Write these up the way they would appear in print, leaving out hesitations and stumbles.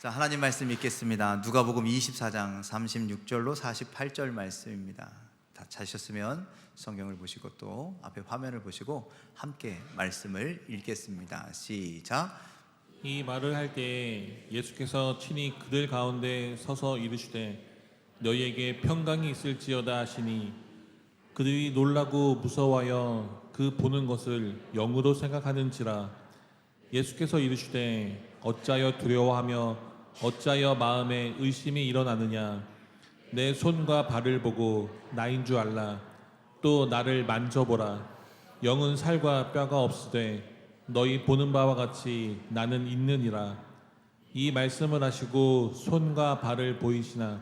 자, 하나님 말씀 읽겠습니다. 누가복음 24장 36절로 48절 말씀입니다. 다 찾으셨으면 성경을 보시고 또 앞에 화면을 보시고 함께 말씀을 읽겠습니다. 시작. 이 말을 할 때에 예수께서 친히 그들 가운데 서서 이르시되 너희에게 평강이 있을지어다 하시니 그들이 놀라고 무서워하여 그 보는 것을 영으로 생각하는지라. 예수께서 이르시되 어찌하여 두려워하며 어찌하여 마음에 의심이 일어나느냐. 내 손과 발을 보고 나인 줄 알라. 또 나를 만져보라. 영은 살과 뼈가 없으되 너희 보는 바와 같이 나는 있느니라. 이 말씀을 하시고 손과 발을 보이시나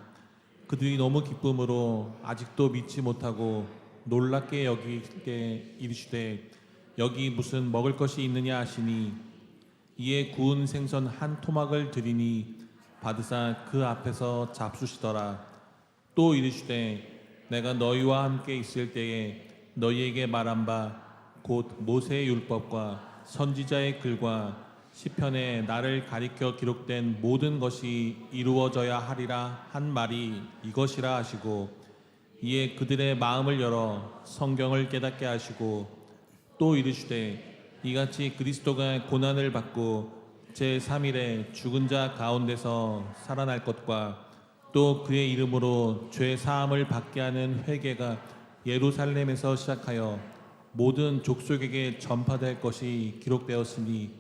그들이 너무 기쁨으로 아직도 믿지 못하고 놀랍게 여기게 이르시되 여기 무슨 먹을 것이 있느냐 하시니 이에 구운 생선 한 토막을 드리니 받으사 그 앞에서 잡수시더라. 또 이르시되 내가 너희와 함께 있을 때에 너희에게 말한 바 곧 모세의 율법과 선지자의 글과 시편에 나를 가리켜 기록된 모든 것이 이루어져야 하리라 한 말이 이것이라 하시고 이에 그들의 마음을 열어 성경을 깨닫게 하시고 또 이르시되 이같이 그리스도가 고난을 받고 제3일에 죽은 자 가운데서 살아날 것과 또 그의 이름으로 죄 사함을 받게 하는 회개가 예루살렘에서 시작하여 모든 족속에게 전파될 것이 기록되었으니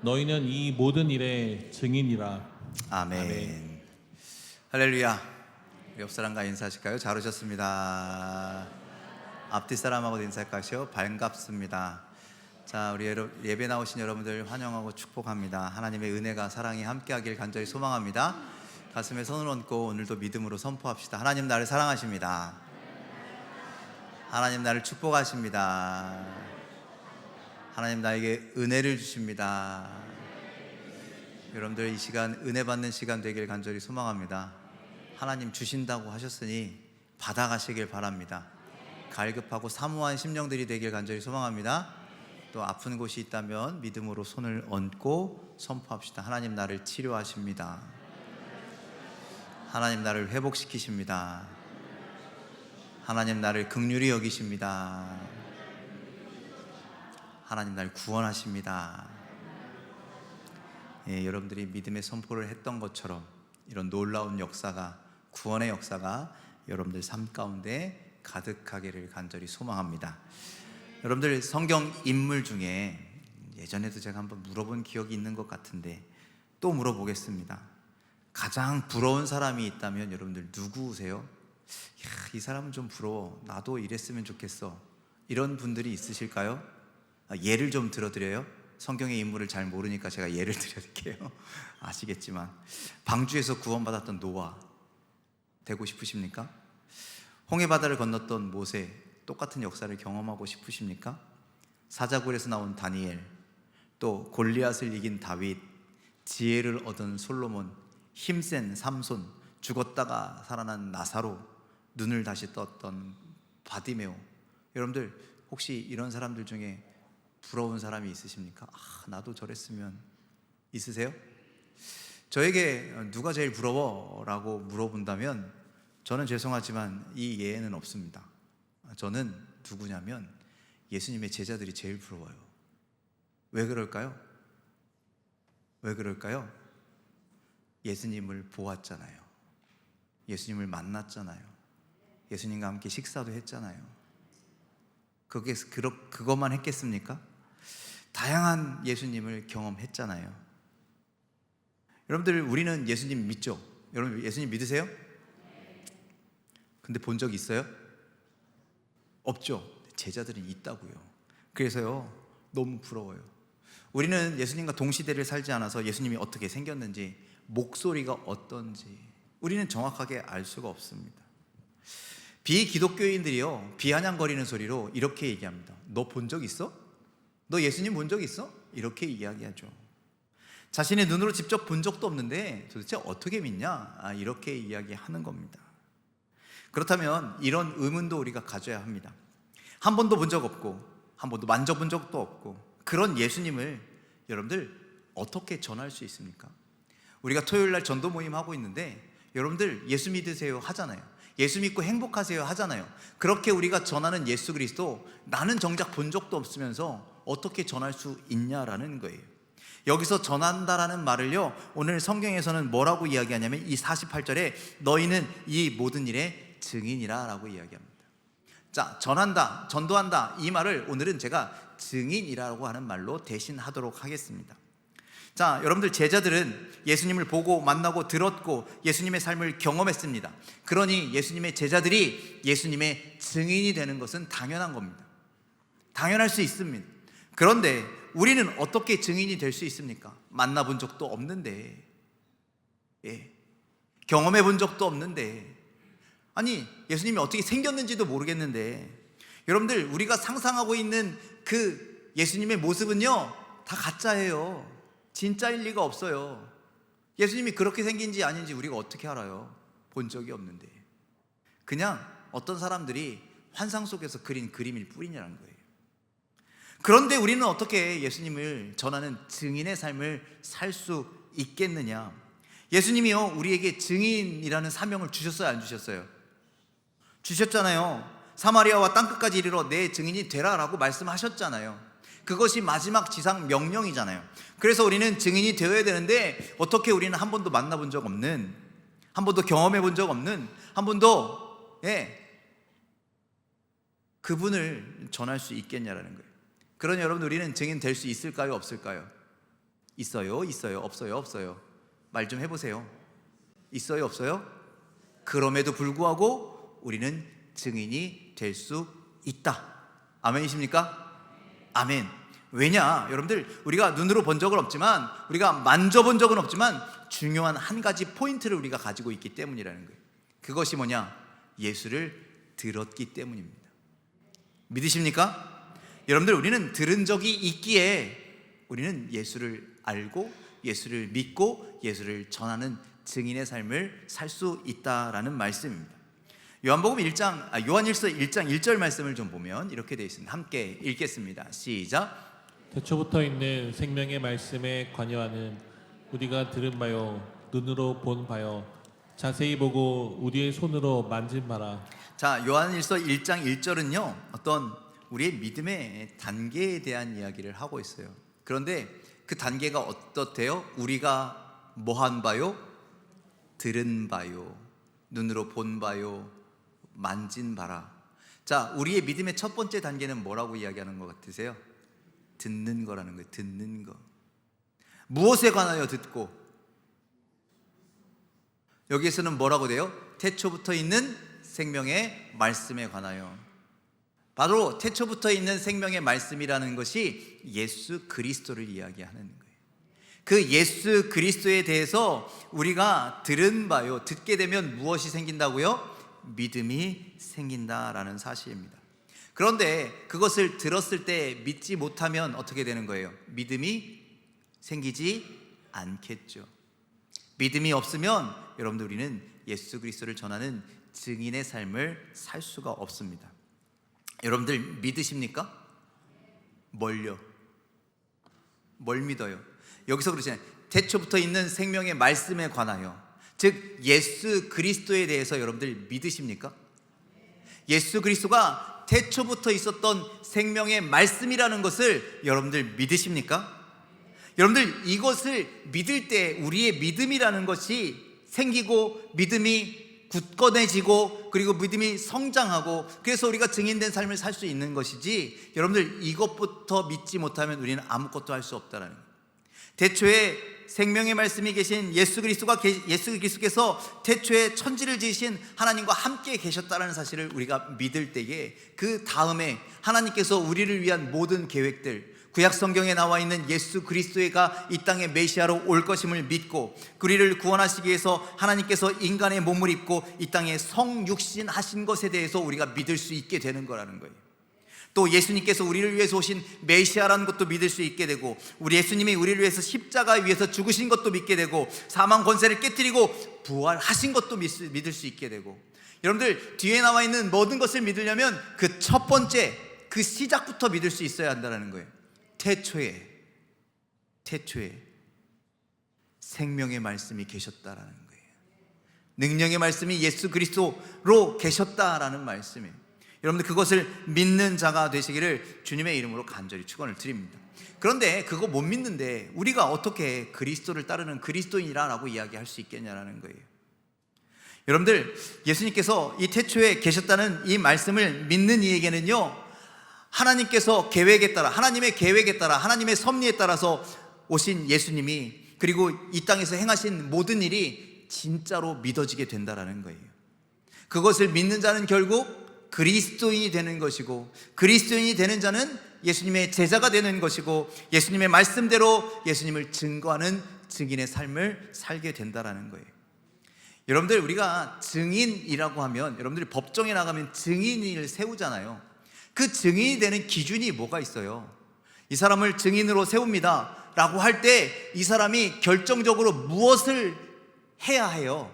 너희는 이 모든 일의 증인이라. 아멘. 아멘. 할렐루야. 우리 옆 사람과 인사하실까요? 잘 오셨습니다. 앞뒤 사람하고도 인사할까요? 반갑습니다. 자, 우리 예배 나오신 여러분들 환영하고 축복합니다. 하나님의 은혜가 사랑이 함께하길 간절히 소망합니다. 가슴에 손을 얹고 오늘도 믿음으로 선포합시다. 하나님 나를 사랑하십니다. 하나님 나를 축복하십니다. 하나님 나에게 은혜를 주십니다. 여러분들 이 시간 은혜 받는 시간 되길 간절히 소망합니다. 하나님 주신다고 하셨으니 받아가시길 바랍니다. 갈급하고 사모한 심령들이 되길 간절히 소망합니다. 또 아픈 곳이 있다면 믿음으로 손을 얹고 선포합시다. 하나님 나를 치료하십니다. 하나님 나를 회복시키십니다. 하나님 나를 긍휼히 여기십니다. 하나님 나를 구원하십니다. 예, 여러분들이 믿음의 선포를 했던 것처럼 이런 놀라운 역사가, 구원의 역사가 여러분들 삶 가운데 가득하기를 간절히 소망합니다. 여러분들 성경 인물 중에 예전에도 제가 한번 물어본 기억이 있는 것 같은데 또 물어보겠습니다. 가장 부러운 사람이 있다면 여러분들 누구세요? 야, 이 사람은 좀 부러워. 나도 이랬으면 좋겠어. 이런 분들이 있으실까요? 예를 좀 들어드려요. 성경의 인물을 잘 모르니까 제가 예를 드릴게요. 아시겠지만 방주에서 구원받았던 노아 되고 싶으십니까? 홍해바다를 건넜던 모세, 똑같은 역사를 경험하고 싶으십니까? 사자굴에서 나온 다니엘, 또 골리앗을 이긴 다윗, 지혜를 얻은 솔로몬, 힘센 삼손, 죽었다가 살아난 나사로, 눈을 다시 떴던 바디메오. 여러분들 혹시 이런 사람들 중에 부러운 사람이 있으십니까? 나도 저랬으면. 있으세요? 저에게 누가 제일 부러워? 라고 물어본다면 저는 죄송하지만 이 예에는 없습니다. 저는 누구냐면 예수님의 제자들이 제일 부러워요. 왜 그럴까요? 왜 그럴까요? 예수님을 보았잖아요. 예수님을 만났잖아요. 예수님과 함께 식사도 했잖아요. 그것만 했겠습니까? 다양한 예수님을 경험했잖아요. 여러분들 우리는 예수님 믿죠? 여러분 예수님 믿으세요? 근데 본 적 있어요? 없죠. 제자들은 있다고요. 그래서요 너무 부러워요. 우리는 예수님과 동시대를 살지 않아서 예수님이 어떻게 생겼는지, 목소리가 어떤지 우리는 정확하게 알 수가 없습니다. 비기독교인들이요 비아냥거리는 소리로 이렇게 얘기합니다. 너 본 적 있어? 너 예수님 본 적 있어? 이렇게 이야기하죠. 자신의 눈으로 직접 본 적도 없는데 도대체 어떻게 믿냐? 이렇게 이야기하는 겁니다. 그렇다면 이런 의문도 우리가 가져야 합니다. 한 번도 본 적 없고 한 번도 만져본 적도 없고 그런 예수님을 여러분들 어떻게 전할 수 있습니까? 우리가 토요일 날 전도 모임 하고 있는데 여러분들 예수 믿으세요 하잖아요. 예수 믿고 행복하세요 하잖아요. 그렇게 우리가 전하는 예수 그리스도 나는 정작 본 적도 없으면서 어떻게 전할 수 있냐라는 거예요. 여기서 전한다라는 말을요, 오늘 성경에서는 뭐라고 이야기하냐면 이 48절에 너희는 이 모든 일의 증인이라 라고 이야기합니다. 자, 전한다, 전도한다, 이 말을 오늘은 제가 증인이라고 하는 말로 대신하도록 하겠습니다. 자, 여러분들 제자들은 예수님을 보고 만나고 들었고 예수님의 삶을 경험했습니다. 그러니 예수님의 제자들이 예수님의 증인이 되는 것은 당연한 겁니다. 당연할 수 있습니다. 그런데 우리는 어떻게 증인이 될 수 있습니까? 만나본 적도 없는데, 경험해 본 적도 없는데, 아니 예수님이 어떻게 생겼는지도 모르겠는데, 여러분들 우리가 상상하고 있는 그 예수님의 모습은요 다 가짜예요. 진짜일 리가 없어요. 예수님이 그렇게 생긴지 아닌지 우리가 어떻게 알아요? 본 적이 없는데. 그냥 어떤 사람들이 환상 속에서 그린 그림일 뿐이라는 거예요. 그런데 우리는 어떻게 예수님을 전하는 증인의 삶을 살 수 있겠느냐? 예수님이요 우리에게 증인이라는 사명을 주셨어요, 안 주셨어요? 주셨잖아요. 사마리아와 땅끝까지 이르러 내 증인이 되라 라고 말씀하셨잖아요. 그것이 마지막 지상 명령이잖아요. 그래서 우리는 증인이 되어야 되는데 어떻게 우리는 한 번도 만나본 적 없는, 한 번도 경험해 본 적 없는, 한 번도 그분을 전할 수 있겠냐라는 거예요. 그러니 여러분 우리는 증인 될 수 있을까요, 없을까요? 있어요, 있어요, 없어요, 없어요. 말 좀 해보세요. 있어요, 없어요? 그럼에도 불구하고 우리는 증인이 될 수 있다. 아멘이십니까? 아멘. 왜냐? 여러분들 우리가 눈으로 본 적은 없지만, 우리가 만져본 적은 없지만 중요한 한 가지 포인트를 우리가 가지고 있기 때문이라는 거예요. 그것이 뭐냐? 예수를 들었기 때문입니다. 믿으십니까? 여러분들 우리는 들은 적이 있기에 우리는 예수를 알고 예수를 믿고 예수를 전하는 증인의 삶을 살 수 있다라는 말씀입니다. 요한일서 1장 1절 말씀을 좀 보면 이렇게 되어 있습니다. 함께 읽겠습니다. 시작. 태초부터 있는 생명의 말씀에 관여하는 우리가 들은 바요 눈으로 본 바요 자세히 보고 우리의 손으로 만진 바라. 자, 요한일서 1장 1절은요 어떤 우리의 믿음의 단계에 대한 이야기를 하고 있어요. 그런데 그 단계가 어떻대요? 우리가 뭐한 바요? 들은 바요, 눈으로 본 바요, 만진 바라. 자, 우리의 믿음의 첫 번째 단계는 뭐라고 이야기하는 것 같으세요? 듣는 거라는 거예요. 듣는 거. 무엇에 관하여 듣고? 여기에서는 뭐라고 돼요? 태초부터 있는 생명의 말씀에 관하여. 바로 태초부터 있는 생명의 말씀이라는 것이 예수 그리스도를 이야기하는 거예요. 그 예수 그리스도에 대해서 우리가 들은 바요, 듣게 되면 무엇이 생긴다고요? 믿음이 생긴다라는 사실입니다. 그런데 그것을 들었을 때 믿지 못하면 어떻게 되는 거예요? 믿음이 생기지 않겠죠. 믿음이 없으면 여러분들 우리는 예수 그리스도를 전하는 증인의 삶을 살 수가 없습니다. 여러분들 믿으십니까? 뭘요? 뭘 믿어요? 여기서 그러잖아요. 태초부터 있는 생명의 말씀에 관하여, 즉 예수 그리스도에 대해서 여러분들 믿으십니까? 예수 그리스도가 태초부터 있었던 생명의 말씀이라는 것을 여러분들 믿으십니까? 여러분들 이것을 믿을 때 우리의 믿음이라는 것이 생기고 믿음이 굳건해지고 그리고 믿음이 성장하고 그래서 우리가 증인된 삶을 살 수 있는 것이지, 여러분들 이것부터 믿지 못하면 우리는 아무것도 할 수 없다라는 거예요. 태초에 생명의 말씀이 계신 예수 그리스도께서 태초에 천지를 지으신 하나님과 함께 계셨다는 사실을 우리가 믿을 때에 그 다음에 하나님께서 우리를 위한 모든 계획들, 구약 성경에 나와 있는 예수 그리스도가 이 땅에 메시아로 올 것임을 믿고 우리를 구원하시기 위해서 하나님께서 인간의 몸을 입고 이 땅에 성육신 하신 것에 대해서 우리가 믿을 수 있게 되는 거라는 거예요. 또 예수님께서 우리를 위해서 오신 메시아라는 것도 믿을 수 있게 되고, 우리 예수님이 우리를 위해서 십자가에 위해서 죽으신 것도 믿게 되고, 사망 권세를 깨뜨리고 부활하신 것도 믿을 수 있게 되고, 여러분들 뒤에 나와 있는 모든 것을 믿으려면 그 첫 번째 그 시작부터 믿을 수 있어야 한다는 거예요. 태초에 생명의 말씀이 계셨다라는 거예요. 능력의 말씀이 예수 그리스도로 계셨다라는 말씀이에요. 여러분들 그것을 믿는 자가 되시기를 주님의 이름으로 간절히 축원을 드립니다. 그런데 그거 못 믿는데 우리가 어떻게 그리스도를 따르는 그리스도인이라고 이야기할 수 있겠냐라는 거예요. 여러분들, 예수님께서 이 태초에 계셨다는 이 말씀을 믿는 이에게는요, 하나님께서 계획에 따라, 하나님의 계획에 따라, 하나님의 섭리에 따라서 오신 예수님이, 그리고 이 땅에서 행하신 모든 일이 진짜로 믿어지게 된다라는 거예요. 그것을 믿는 자는 결국 그리스도인이 되는 것이고, 그리스도인이 되는 자는 예수님의 제자가 되는 것이고, 예수님의 말씀대로 예수님을 증거하는 증인의 삶을 살게 된다라는 거예요. 여러분들, 우리가 증인이라고 하면, 여러분들이 법정에 나가면 증인을 세우잖아요. 그 증인이 되는 기준이 뭐가 있어요? 이 사람을 증인으로 세웁니다 라고 할 때 이 사람이 결정적으로 무엇을 해야 해요?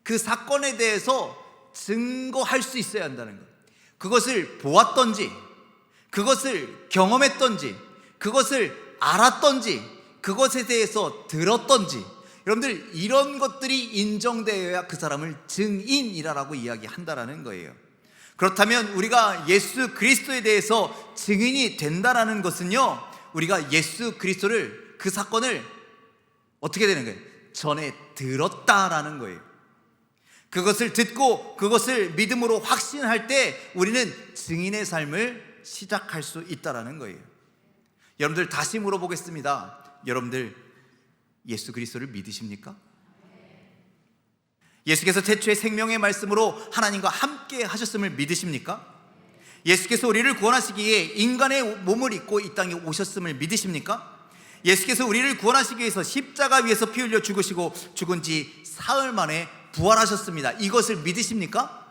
그 사건에 대해서 증거할 수 있어야 한다는 거예요. 그것을 보았던지, 그것을 경험했던지, 그것을 알았던지, 그것에 대해서 들었던지, 여러분들 이런 것들이 인정되어야 그 사람을 증인이라고 이야기한다라는 거예요. 그렇다면 우리가 예수 그리스도에 대해서 증인이 된다라는 것은요, 우리가 예수 그리스도를, 그 사건을 어떻게 되는 거예요? 전에 들었다라는 거예요. 그것을 듣고 그것을 믿음으로 확신할 때 우리는 증인의 삶을 시작할 수 있다라는 거예요. 여러분들, 다시 물어보겠습니다. 여러분들 예수 그리스도를 믿으십니까? 예수께서 태초에 생명의 말씀으로 하나님과 함께 하셨음을 믿으십니까? 예수께서 우리를 구원하시기에 인간의 몸을 입고 이 땅에 오셨음을 믿으십니까? 예수께서 우리를 구원하시기 위해서 십자가 위에서 피 흘려 죽으시고 죽은 지 사흘 만에 부활하셨습니다. 이것을 믿으십니까?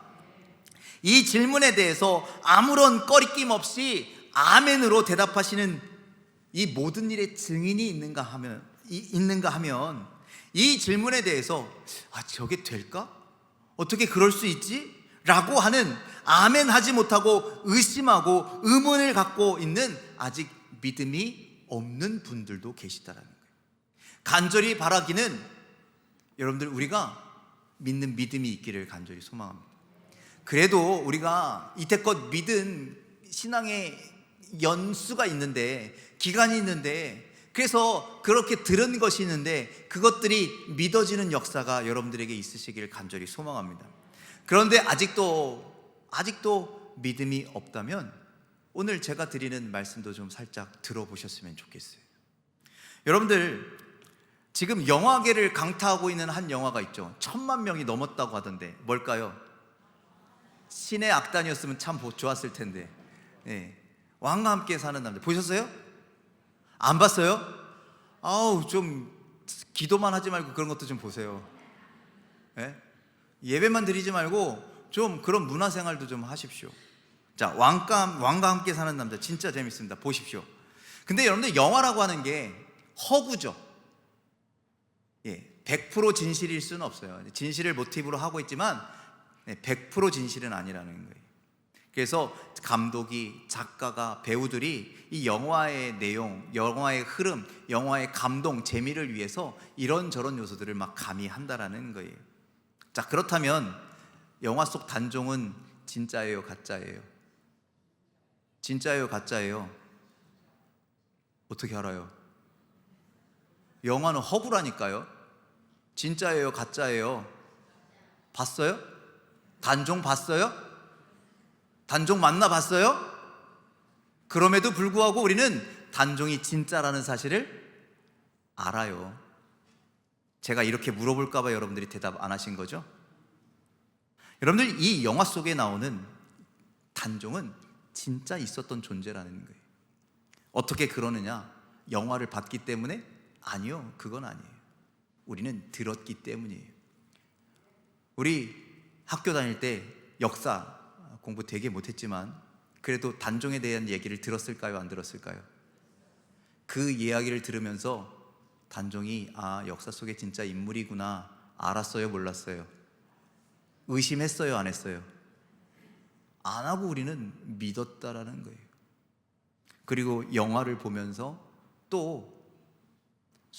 이 질문에 대해서 아무런 꺼리낌 없이 아멘으로 대답하시는 이 모든 일의 증인이 있는가 하면 이 질문에 대해서 저게 될까? 어떻게 그럴 수 있지? 라고 하는, 아멘 하지 못하고 의심하고 의문을 갖고 있는 아직 믿음이 없는 분들도 계시다라는 거예요. 간절히 바라기는, 여러분들, 우리가 믿는 믿음이 있기를 간절히 소망합니다. 그래도 우리가 이때껏 믿은 신앙의 연수가 있는데, 기간이 있는데, 그래서 그렇게 들은 것이 있는데 그것들이 믿어지는 역사가 여러분들에게 있으시기를 간절히 소망합니다. 그런데 아직도 믿음이 없다면 오늘 제가 드리는 말씀도 좀 살짝 들어보셨으면 좋겠어요. 여러분들, 지금 영화계를 강타하고 있는 한 영화가 있죠. 1000만 명이 넘었다고 하던데 뭘까요? 신의 악단이었으면 참 좋았을 텐데. 네. 왕과 함께 사는 남자 보셨어요? 안 봤어요? 좀 기도만 하지 말고 그런 것도 좀 보세요. 예? 예배만 드리지 말고 좀 그런 문화생활도 좀 하십시오. 자, 왕과 함께 사는 남자 진짜 재밌습니다. 보십시오. 근데 여러분들, 영화라고 하는 게 허구죠. 100% 진실일 수는 없어요. 진실을 모티브로 하고 있지만 100% 진실은 아니라는 거예요. 그래서 감독이, 작가가, 배우들이 이 영화의 내용, 영화의 흐름, 영화의 감동, 재미를 위해서 이런저런 요소들을 막 가미한다라는 거예요. 자, 그렇다면 영화 속 단종은 진짜예요, 가짜예요? 진짜예요, 가짜예요? 어떻게 알아요? 영화는 허구라니까요. 진짜예요, 가짜예요? 봤어요? 단종 봤어요? 단종 만나봤어요? 그럼에도 불구하고 우리는 단종이 진짜라는 사실을 알아요. 제가 이렇게 물어볼까봐 여러분들이 대답 안 하신 거죠? 여러분들, 이 영화 속에 나오는 단종은 진짜 있었던 존재라는 거예요. 어떻게 그러느냐? 영화를 봤기 때문에? 아니요, 그건 아니에요. 우리는 들었기 때문이에요. 우리 학교 다닐 때 역사 공부 되게 못했지만 그래도 단종에 대한 얘기를 들었을까요? 안 들었을까요? 그 이야기를 들으면서 단종이 역사 속에 진짜 인물이구나 알았어요? 몰랐어요? 의심했어요? 안 했어요? 안 하고 우리는 믿었다라는 거예요. 그리고 영화를 보면서 또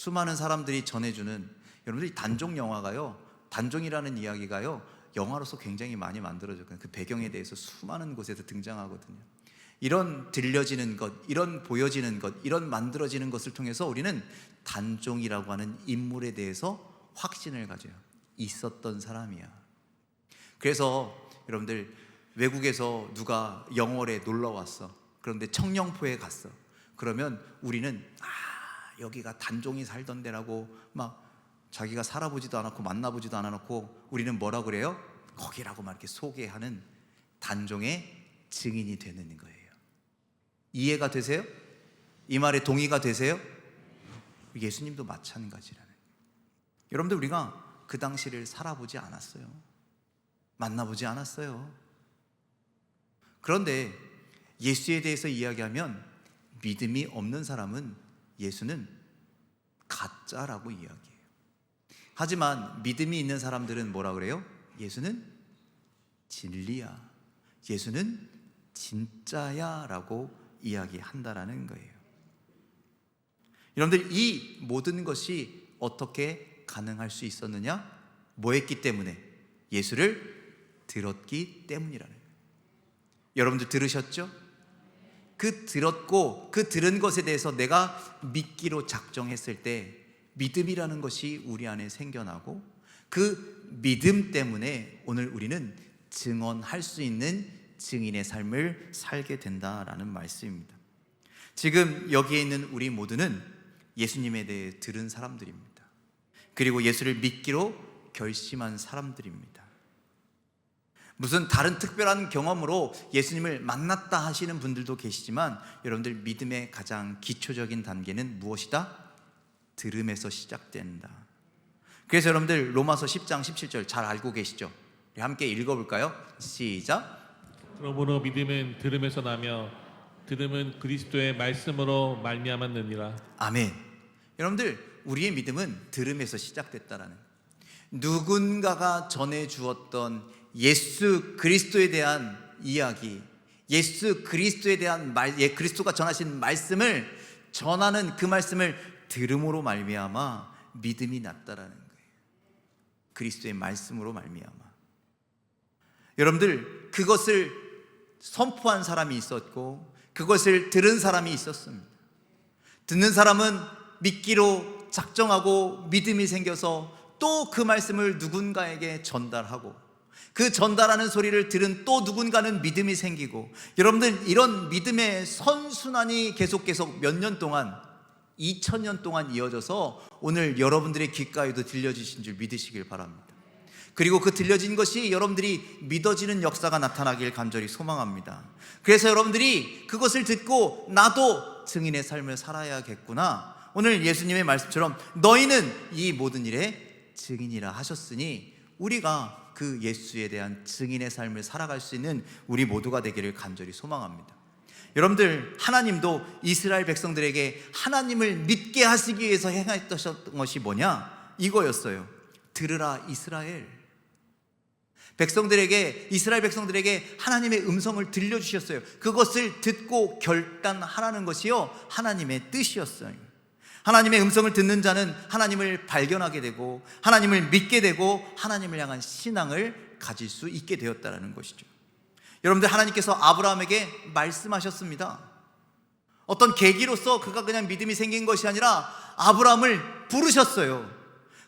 수많은 사람들이 전해주는, 여러분들이 단종 영화가요, 단종이라는 이야기가요, 영화로서 굉장히 많이 만들어졌거든요. 그 배경에 대해서 수많은 곳에서 등장하거든요. 이런 들려지는 것, 이런 보여지는 것, 이런 만들어지는 것을 통해서 우리는 단종이라고 하는 인물에 대해서 확신을 가져요. 있었던 사람이야. 그래서 여러분들, 외국에서 누가 영월에 놀러 왔어. 그런데 청령포에 갔어. 그러면 우리는 여기가 단종이 살던 데라고 막 자기가 살아보지도 않았고 만나보지도 않았고, 우리는 뭐라 그래요? 거기라고 막 이렇게 소개하는 단종의 증인이 되는 거예요. 이해가 되세요? 이 말에 동의가 되세요? 예수님도 마찬가지라는 거예요. 여러분들, 우리가 그 당시를 살아보지 않았어요. 만나보지 않았어요. 그런데 예수에 대해서 이야기하면 믿음이 없는 사람은 예수는 가짜라고 이야기해요. 하지만 믿음이 있는 사람들은 뭐라 그래요? 예수는 진리야, 예수는 진짜야 라고 이야기한다라는 거예요. 여러분들, 이 모든 것이 어떻게 가능할 수 있었느냐? 뭐 했기 때문에? 예수를 들었기 때문이라는 거예요. 여러분들 들으셨죠? 그 들었고 그 들은 것에 대해서 내가 믿기로 작정했을 때 믿음이라는 것이 우리 안에 생겨나고, 그 믿음 때문에 오늘 우리는 증언할 수 있는 증인의 삶을 살게 된다라는 말씀입니다. 지금 여기에 있는 우리 모두는 예수님에 대해 들은 사람들입니다. 그리고 예수를 믿기로 결심한 사람들입니다. 무슨 다른 특별한 경험으로 예수님을 만났다 하시는 분들도 계시지만, 여러분들, 믿음의 가장 기초적인 단계는 무엇이다? 들음에서 시작된다. 그래서 여러분들, 로마서 10장 17절 잘 알고 계시죠? 우리 함께 읽어볼까요? 시작. 그러므로 믿음은 들음에서 나며 들음은 그리스도의 말씀으로 말미암았느니라. 아멘. 여러분들, 우리의 믿음은 들음에서 시작됐다라는, 누군가가 전해주었던 예수 그리스도에 대한 이야기, 예수 그리스도에 대한 그리스도가 전하신 말씀을 전하는 그 말씀을 들음으로 말미암아 믿음이 났다라는 거예요. 그리스도의 말씀으로 말미암아. 여러분들, 그것을 선포한 사람이 있었고 그것을 들은 사람이 있었습니다. 듣는 사람은 믿기로 작정하고 믿음이 생겨서 또 그 말씀을 누군가에게 전달하고, 그 전달하는 소리를 들은 또 누군가는 믿음이 생기고, 여러분들, 이런 믿음의 선순환이 계속 몇 년 동안, 2000년 동안 이어져서 오늘 여러분들의 귓가에도 들려주신 줄 믿으시길 바랍니다. 그리고 그 들려진 것이 여러분들이 믿어지는 역사가 나타나길 간절히 소망합니다. 그래서 여러분들이 그것을 듣고 나도 증인의 삶을 살아야겠구나, 오늘 예수님의 말씀처럼 너희는 이 모든 일에 증인이라 하셨으니 우리가 그 예수에 대한 증인의 삶을 살아갈 수 있는 우리 모두가 되기를 간절히 소망합니다. 여러분들, 하나님도 이스라엘 백성들에게 하나님을 믿게 하시기 위해서 행하셨던 것이 뭐냐? 이거였어요. 들으라 이스라엘. 이스라엘 백성들에게 하나님의 음성을 들려주셨어요. 그것을 듣고 결단하라는 것이요, 하나님의 뜻이었어요. 하나님의 음성을 듣는 자는 하나님을 발견하게 되고 하나님을 믿게 되고 하나님을 향한 신앙을 가질 수 있게 되었다는 것이죠. 여러분들, 하나님께서 아브라함에게 말씀하셨습니다. 어떤 계기로서 그가 그냥 믿음이 생긴 것이 아니라 아브라함을 부르셨어요.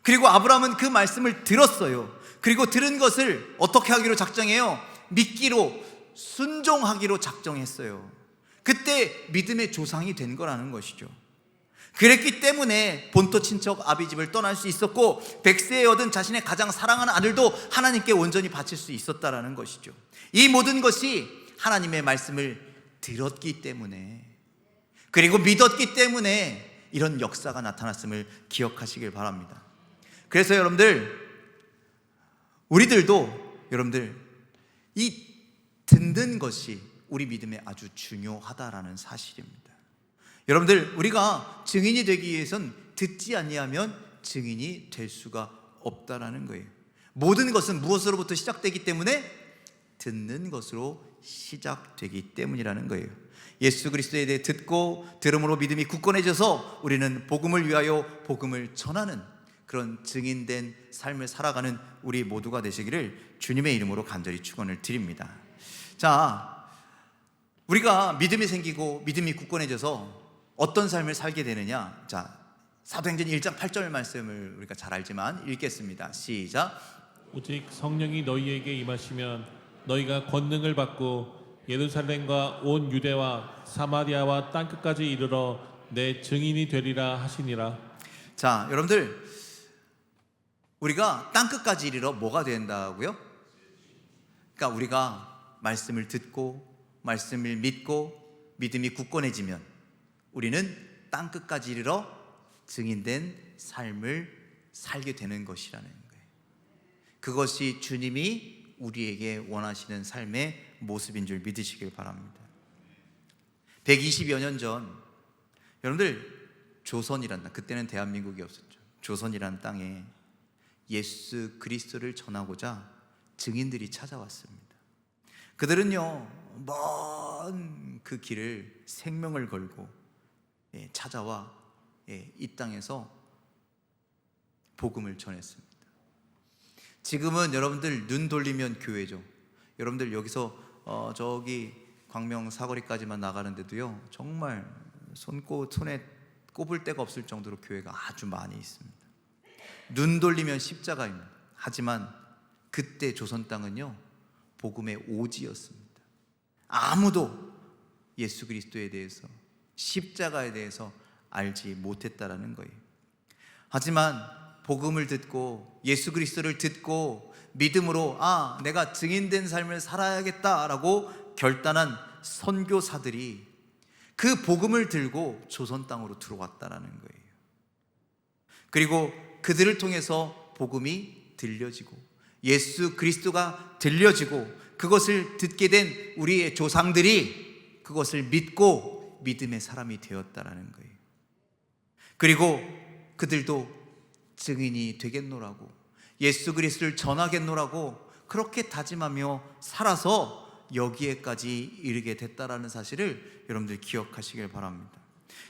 그리고 아브라함은 그 말씀을 들었어요. 그리고 들은 것을 어떻게 하기로 작정해요? 믿기로, 순종하기로 작정했어요. 그때 믿음의 조상이 된 거라는 것이죠. 그랬기 때문에 본토 친척 아비집을 떠날 수 있었고 100세에 얻은 자신의 가장 사랑하는 아들도 하나님께 온전히 바칠 수 있었다라는 것이죠. 이 모든 것이 하나님의 말씀을 들었기 때문에, 그리고 믿었기 때문에 이런 역사가 나타났음을 기억하시길 바랍니다. 그래서 여러분들, 우리들도 여러분들, 이 듣는 것이 우리 믿음에 아주 중요하다라는 사실입니다. 여러분들, 우리가 증인이 되기 위해선 듣지 아니하면 증인이 될 수가 없다라는 거예요. 모든 것은 무엇으로부터 시작되기 때문에? 듣는 것으로 시작되기 때문이라는 거예요. 예수 그리스도에 대해 듣고 들음으로 믿음이 굳건해져서 우리는 복음을 위하여 복음을 전하는 그런 증인된 삶을 살아가는 우리 모두가 되시기를 주님의 이름으로 간절히 축원을 드립니다. 자, 우리가 믿음이 생기고 믿음이 굳건해져서 어떤 삶을 살게 되느냐? 자, 사도행전 1장 8절 말씀을 우리가 잘 알지만 읽겠습니다. 시작. 오직 성령이 너희에게 임하시면 너희가 권능을 받고 예루살렘과 온 유대와 사마리아와 땅끝까지 이르러 내 증인이 되리라 하시니라. 자, 여러분들, 우리가 땅끝까지 이르러 뭐가 된다고요? 그러니까 우리가 말씀을 듣고 말씀을 믿고 믿음이 굳건해지면 우리는 땅끝까지 이르러 증인된 삶을 살게 되는 것이라는 거예요. 그것이 주님이 우리에게 원하시는 삶의 모습인 줄 믿으시길 바랍니다. 120여 년 전, 여러분들, 조선이란 땅, 그때는 대한민국이 없었죠. 조선이란 땅에 예수 그리스도를 전하고자 증인들이 찾아왔습니다. 그들은요, 먼 그 길을 생명을 걸고 찾아와 이 땅에서 복음을 전했습니다. 지금은 여러분들 눈 돌리면 교회죠. 여러분들 여기서 저기 광명 사거리까지만 나가는데도요, 정말 손에 꼽을 데가 없을 정도로 교회가 아주 많이 있습니다. 눈 돌리면 십자가입니다. 하지만 그때 조선 땅은요, 복음의 오지였습니다. 아무도 예수 그리스도에 대해서, 십자가에 대해서 알지 못했다라는 거예요. 하지만 복음을 듣고 예수 그리스도를 듣고 믿음으로 내가 증인된 삶을 살아야겠다라고 결단한 선교사들이 그 복음을 들고 조선 땅으로 들어왔다라는 거예요. 그리고 그들을 통해서 복음이 들려지고 예수 그리스도가 들려지고 그것을 듣게 된 우리의 조상들이 그것을 믿고 믿음의 사람이 되었다라는 거예요. 그리고 그들도 증인이 되겠노라고, 예수 그리스도를 전하겠노라고 그렇게 다짐하며 살아서 여기에까지 이르게 됐다라는 사실을 여러분들 기억하시길 바랍니다.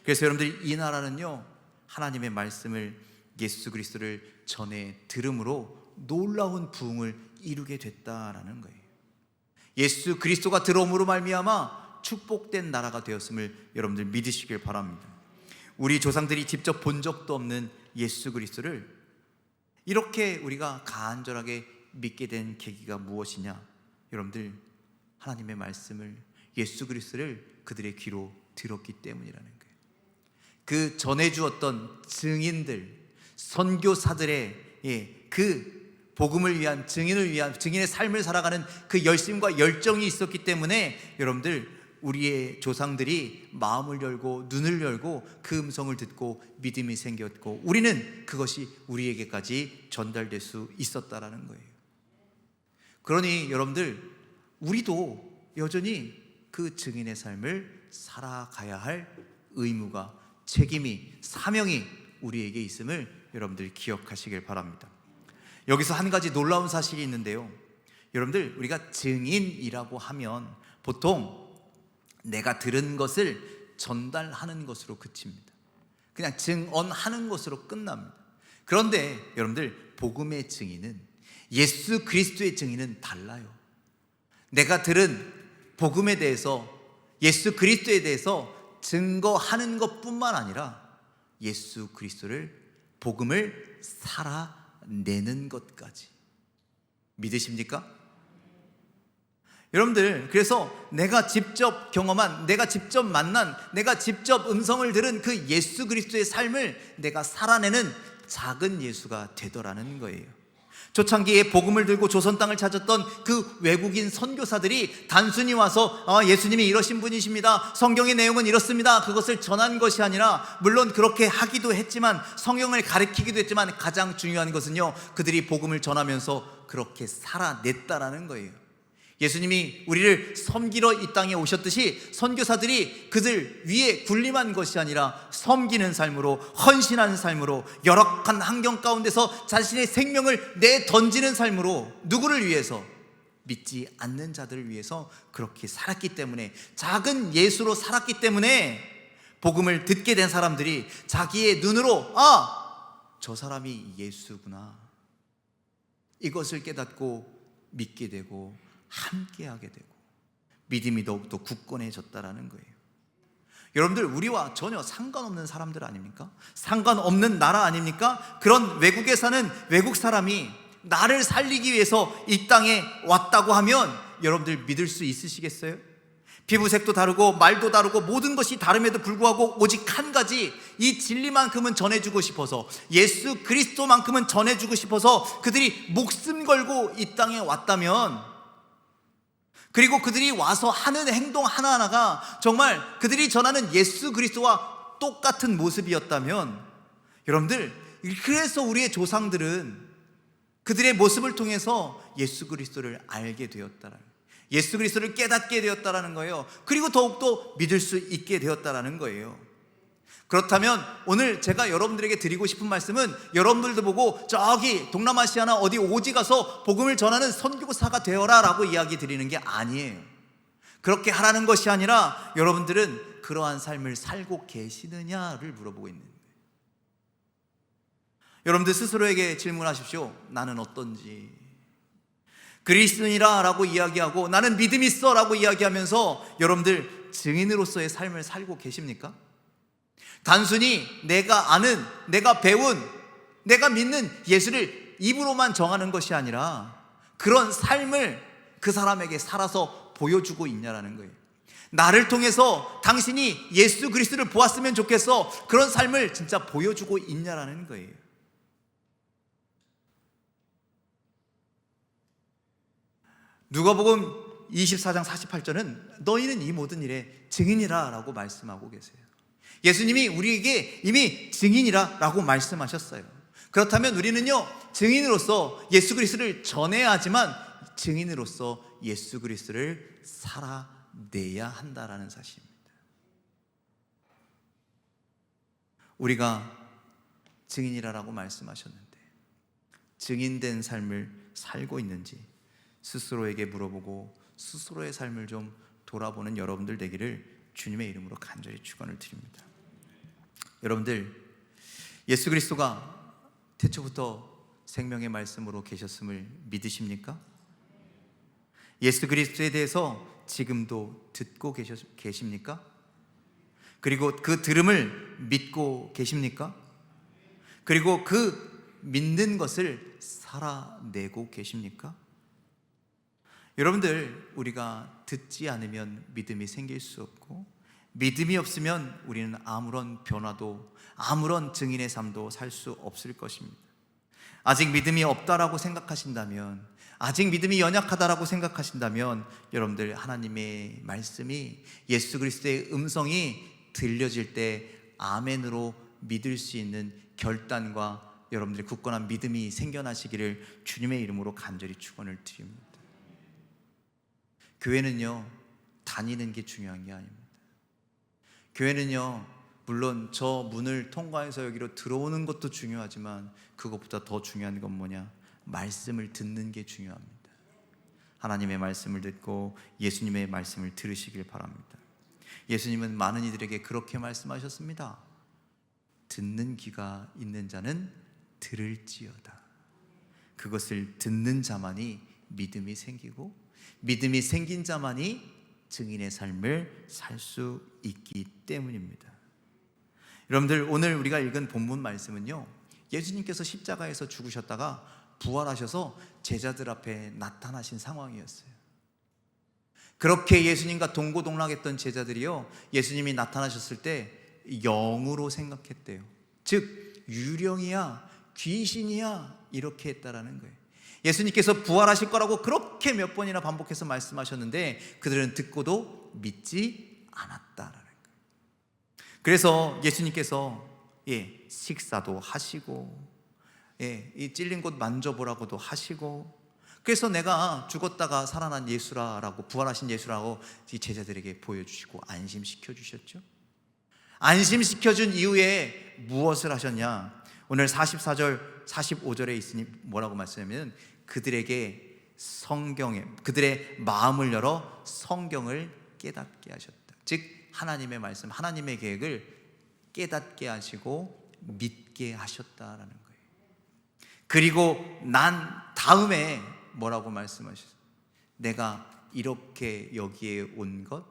그래서 여러분들, 이 나라는요, 하나님의 말씀을, 예수 그리스도를 전해 들음으로 놀라운 부흥을 이루게 됐다라는 거예요. 예수 그리스도가 들어옴으로 말미암아 축복된 나라가 되었음을 여러분들 믿으시길 바랍니다. 우리 조상들이 직접 본 적도 없는 예수 그리스도를 이렇게 우리가 간절하게 믿게 된 계기가 무엇이냐? 여러분들, 하나님의 말씀을, 예수 그리스도를 그들의 귀로 들었기 때문이라는 거예요. 그 전해주었던 증인들, 선교사들의 그 복음을 위한, 증인을 위한, 증인의 삶을 살아가는 그 열심과 열정이 있었기 때문에 여러분들, 우리의 조상들이 마음을 열고 눈을 열고 그 음성을 듣고 믿음이 생겼고 우리는 그것이 우리에게까지 전달될 수 있었다라는 거예요. 그러니 여러분들, 우리도 여전히 그 증인의 삶을 살아가야 할 의무가, 책임이, 사명이 우리에게 있음을 여러분들 기억하시길 바랍니다. 여기서 한 가지 놀라운 사실이 있는데요, 여러분들, 우리가 증인이라고 하면 보통 내가 들은 것을 전달하는 것으로 그칩니다. 그냥 증언하는 것으로 끝납니다. 그런데 여러분들, 복음의 증인은, 예수 그리스도의 증인은 달라요. 내가 들은 복음에 대해서, 예수 그리스도에 대해서 증거하는 것뿐만 아니라 예수 그리스도를, 복음을 살아내는 것까지. 믿으십니까? 여러분들, 그래서 내가 직접 경험한, 내가 직접 만난, 내가 직접 음성을 들은 그 예수 그리스도의 삶을 내가 살아내는 작은 예수가 되더라는 거예요. 초창기에 복음을 들고 조선 땅을 찾았던 그 외국인 선교사들이 단순히 와서 예수님이 이러신 분이십니다, 성경의 내용은 이렇습니다, 그것을 전한 것이 아니라, 물론 그렇게 하기도 했지만, 성경을 가르치기도 했지만, 가장 중요한 것은요, 그들이 복음을 전하면서 그렇게 살아냈다라는 거예요. 예수님이 우리를 섬기러 이 땅에 오셨듯이 선교사들이 그들 위에 군림한 것이 아니라 섬기는 삶으로, 헌신하는 삶으로, 열악한 환경 가운데서 자신의 생명을 내던지는 삶으로, 누구를 위해서? 믿지 않는 자들을 위해서 그렇게 살았기 때문에, 작은 예수로 살았기 때문에 복음을 듣게 된 사람들이 자기의 눈으로 저 사람이 예수구나, 이것을 깨닫고 믿게 되고 함께하게 되고 믿음이 더욱더 굳건해졌다라는 거예요. 여러분들, 우리와 전혀 상관없는 사람들 아닙니까? 상관없는 나라 아닙니까? 그런 외국에 사는 외국 사람이 나를 살리기 위해서 이 땅에 왔다고 하면 여러분들 믿을 수 있으시겠어요? 피부색도 다르고 말도 다르고 모든 것이 다름에도 불구하고 오직 한 가지, 이 진리만큼은 전해주고 싶어서, 예수 그리스도만큼은 전해주고 싶어서 그들이 목숨 걸고 이 땅에 왔다면, 그리고 그들이 와서 하는 행동 하나하나가 정말 그들이 전하는 예수 그리스도와 똑같은 모습이었다면, 여러분들, 그래서 우리의 조상들은 그들의 모습을 통해서 예수 그리스도를 알게 되었다라는, 예수 그리스도를 깨닫게 되었다라는 거예요. 그리고 더욱더 믿을 수 있게 되었다라는 거예요. 그렇다면 오늘 제가 여러분들에게 드리고 싶은 말씀은, 여러분들도 보고 저기 동남아시아나 어디 오지 가서 복음을 전하는 선교사가 되어라 라고 이야기 드리는 게 아니에요. 그렇게 하라는 것이 아니라, 여러분들은 그러한 삶을 살고 계시느냐를 물어보고 있는 거예요. 여러분들 스스로에게 질문하십시오. 나는 어떤지. 그리스도인이라 라고 이야기하고 나는 믿음 있어 라고 이야기하면서 여러분들 증인으로서의 삶을 살고 계십니까? 단순히 내가 아는, 내가 배운, 내가 믿는 예수를 입으로만 정하는 것이 아니라 그런 삶을 그 사람에게 살아서 보여주고 있냐라는 거예요. 나를 통해서 당신이 예수 그리스도를 보았으면 좋겠어, 그런 삶을 진짜 보여주고 있냐라는 거예요. 누가복음 24장 48절은 너희는 이 모든 일에 증인이라 라고 말씀하고 계세요. 예수님이 우리에게 이미 증인이라 라고 말씀하셨어요. 그렇다면 우리는요, 증인으로서 예수 그리스도를 전해야 하지만 증인으로서 예수 그리스도를 살아내야 한다라는 사실입니다. 우리가 증인이라고 말씀하셨는데 증인된 삶을 살고 있는지 스스로에게 물어보고 스스로의 삶을 좀 돌아보는 여러분들 되기를 주님의 이름으로 간절히 축원을 드립니다. 여러분들, 예수 그리스도가 태초부터 생명의 말씀으로 계셨음을 믿으십니까? 예수 그리스도에 대해서 지금도 듣고 계십니까? 그리고 그 들음을 믿고 계십니까? 그리고 그 믿는 것을 살아내고 계십니까? 여러분들, 우리가 듣지 않으면 믿음이 생길 수 없고, 믿음이 없으면 우리는 아무런 변화도, 아무런 증인의 삶도 살 수 없을 것입니다. 아직 믿음이 없다라고 생각하신다면, 아직 믿음이 연약하다라고 생각하신다면, 여러분들, 하나님의 말씀이, 예수 그리스도의 음성이 들려질 때 아멘으로 믿을 수 있는 결단과 여러분들의 굳건한 믿음이 생겨나시기를 주님의 이름으로 간절히 축원을 드립니다. 교회는요, 다니는 게 중요한 게 아닙니다. 교회는요, 물론 저 문을 통과해서 여기로 들어오는 것도 중요하지만 그것보다 더 중요한 건 뭐냐? 말씀을 듣는 게 중요합니다. 하나님의 말씀을 듣고 예수님의 말씀을 들으시길 바랍니다. 예수님은 많은 이들에게 그렇게 말씀하셨습니다. 듣는 귀가 있는 자는 들을지어다. 그것을 듣는 자만이 믿음이 생기고, 믿음이 생긴 자만이 증인의 삶을 살 수 있기 때문입니다. 여러분들, 오늘 우리가 읽은 본문 말씀은요, 예수님께서 십자가에서 죽으셨다가 부활하셔서 제자들 앞에 나타나신 상황이었어요. 그렇게 예수님과 동고동락했던 제자들이요, 예수님이 나타나셨을 때 영으로 생각했대요. 즉 유령이야, 귀신이야, 이렇게 했다라는 거예요. 예수님께서 부활하실 거라고 그렇게 몇 번이나 반복해서 말씀하셨는데 그들은 듣고도 믿지 않았다라는 거예요. 그래서 예수님께서 식사도 하시고, 이 찔린 곳 만져보라고도 하시고, 그래서 내가 죽었다가 살아난 예수라고, 부활하신 예수라고 이 제자들에게 보여주시고 안심시켜 주셨죠. 안심시켜준 이후에 무엇을 하셨냐? 오늘 44절 45절에 있으니 뭐라고 말씀하냐면, 그들에게 성경에 그들의 마음을 열어 성경을 깨닫게 하셨다. 즉 하나님의 말씀, 하나님의 계획을 깨닫게 하시고 믿게 하셨다라는 거예요. 그리고 난 다음에 뭐라고 말씀하셨어요? 내가 이렇게 여기에 온 것,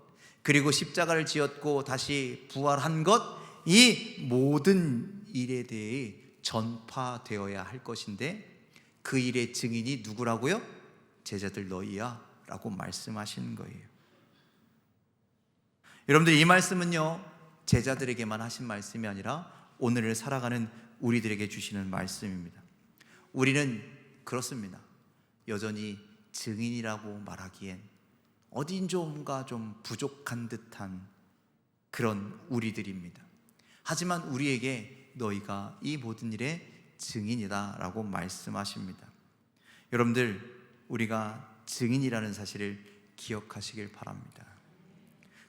그리고 십자가를 지었고 다시 부활한 것, 이 모든 일에 대해 전파되어야 할 것인데 그 일의 증인이 누구라고요? 제자들 너희야 라고 말씀하시는 거예요. 여러분들, 이 말씀은요 제자들에게만 하신 말씀이 아니라 오늘을 살아가는 우리들에게 주시는 말씀입니다. 우리는 그렇습니다. 여전히 증인이라고 말하기엔 어딘가 좀 부족한 듯한 그런 우리들입니다. 하지만 우리에게 너희가 이 모든 일의 증인이다 라고 말씀하십니다. 여러분들, 우리가 증인이라는 사실을 기억하시길 바랍니다.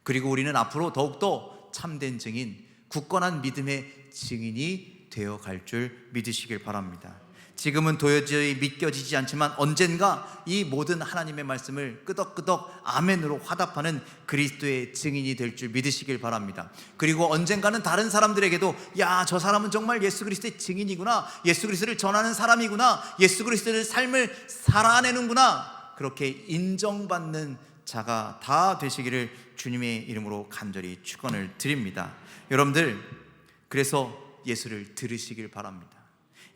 그리고 우리는 앞으로 더욱더 참된 증인, 굳건한 믿음의 증인이 되어갈 줄 믿으시길 바랍니다. 지금은 도저히 믿겨지지 않지만 언젠가 이 모든 하나님의 말씀을 끄덕끄덕 아멘으로 화답하는 그리스도의 증인이 될 줄 믿으시길 바랍니다. 그리고 언젠가는 다른 사람들에게도 야, 저 사람은 정말 예수 그리스도의 증인이구나, 예수 그리스도를 전하는 사람이구나, 예수 그리스도의 삶을 살아내는구나, 그렇게 인정받는 자가 다 되시기를 주님의 이름으로 간절히 축원을 드립니다. 여러분들, 그래서 예수를 들으시길 바랍니다.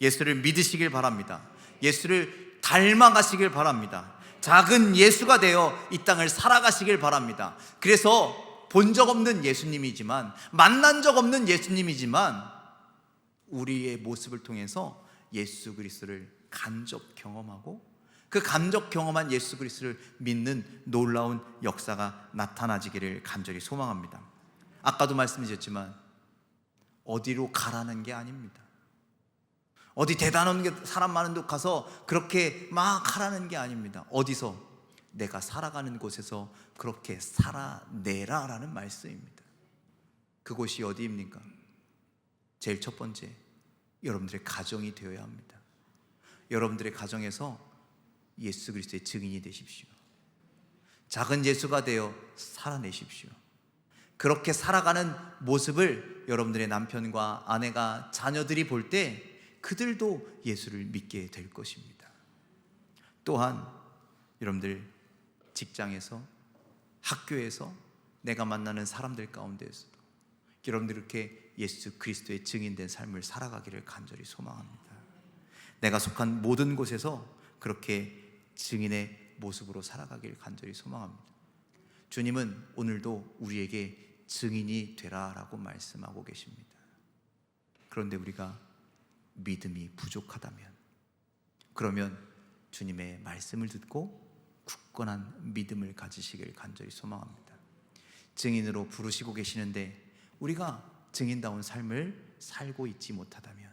예수를 믿으시길 바랍니다. 예수를 닮아가시길 바랍니다. 작은 예수가 되어 이 땅을 살아가시길 바랍니다. 그래서 본 적 없는 예수님이지만, 만난 적 없는 예수님이지만 우리의 모습을 통해서 예수 그리스도를 간접 경험하고 그 간접 경험한 예수 그리스도를 믿는 놀라운 역사가 나타나지기를 간절히 소망합니다. 아까도 말씀드렸지만 어디로 가라는 게 아닙니다. 어디 대단한 사람 많은 데 가서 그렇게 막 하라는 게 아닙니다. 어디서? 내가 살아가는 곳에서 그렇게 살아내라라는 말씀입니다. 그곳이 어디입니까? 제일 첫 번째, 여러분들의 가정이 되어야 합니다. 여러분들의 가정에서 예수 그리스도의 증인이 되십시오. 작은 예수가 되어 살아내십시오. 그렇게 살아가는 모습을 여러분들의 남편과 아내가, 자녀들이 볼 때 그들도 예수를 믿게 될 것입니다. 또한 여러분들 직장에서, 학교에서, 내가 만나는 사람들 가운데에서도 여러분들 이렇게 예수 그리스도의 증인된 삶을 살아가기를 간절히 소망합니다. 내가 속한 모든 곳에서 그렇게 증인의 모습으로 살아가기를 간절히 소망합니다. 주님은 오늘도 우리에게 증인이 되라라고 말씀하고 계십니다. 그런데 우리가 믿음이 부족하다면, 그러면 주님의 말씀을 듣고 굳건한 믿음을 가지시길 간절히 소망합니다. 증인으로 부르시고 계시는데 우리가 증인다운 삶을 살고 있지 못하다면,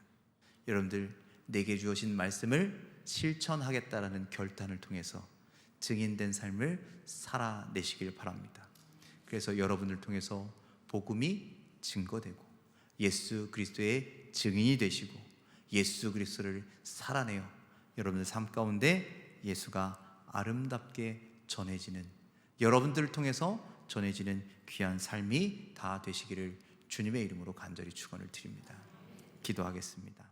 여러분들 내게 주어진 말씀을 실천하겠다라는 결단을 통해서 증인된 삶을 살아내시길 바랍니다. 그래서 여러분을 통해서 복음이 증거되고 예수 그리스도의 증인이 되시고 예수 그리스도를 살아내어 여러분들 삶 가운데 예수가 아름답게 전해지는, 여러분들을 통해서 전해지는 귀한 삶이 다 되시기를 주님의 이름으로 간절히 축원을 드립니다. 기도하겠습니다.